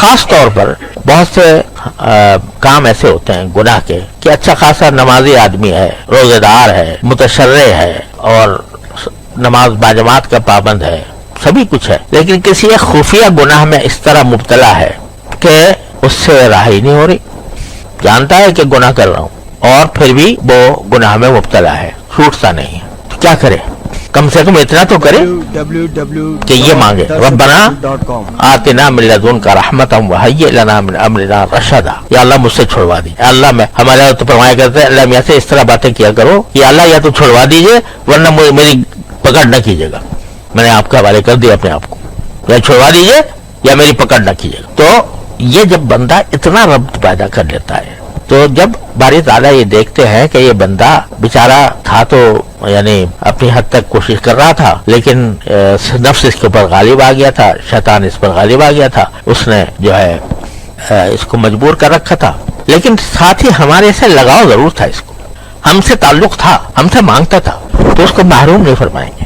خاص طور پر بہت سے کام ایسے ہوتے ہیں گناہ کے کہ اچھا خاصا نمازی آدمی ہے، روزے دار ہے، متشرع ہے اور نماز باجماعت کا پابند ہے، سبھی کچھ ہے، لیکن کسی ایک خفیہ گناہ میں اس طرح مبتلا ہے کہ اس سے رہائی نہیں ہو رہی، جانتا ہے کہ گناہ کر رہا ہوں اور پھر بھی وہ گناہ میں مبتلا ہے، چھوٹتا نہیں ہے، تو کیا کرے؟ کم سے کم اتنا تو کرے کہ یہ مانگے ربنا آتنا من لدنک رحمۃ وہیئ لنا من امرنا رشدا، یا اللہ مجھ سے چھڑوا دی، اللہ میں ہمارے تو فرمایا کرتے ہیں اللہ میاں سے اس طرح باتیں کیا کرو کہ اللہ یا تو چھڑوا دیجئے ورنہ میری پکڑ نہ کیجیے گا، میں نے آپ کے حوالے کر دیا اپنے آپ کو، یا چھڑوا دیجئے یا میری پکڑ نہ کیجیے گا۔ تو یہ جب بندہ اتنا ربط پیدا کر لیتا ہے تو جب باری تعالیٰ یہ دیکھتے ہیں کہ یہ بندہ بیچارہ تھا تو یعنی اپنی حد تک کوشش کر رہا تھا لیکن نفس اس کے اوپر غالب آ گیا تھا، شیطان اس پر غالب آ گیا تھا، اس نے جو ہے اس کو مجبور کر رکھا تھا، لیکن ساتھ ہی ہمارے سے لگاؤ ضرور تھا، اس کو ہم سے تعلق تھا، ہم سے مانگتا تھا، تو اس کو محروم نہیں فرمائیں گے۔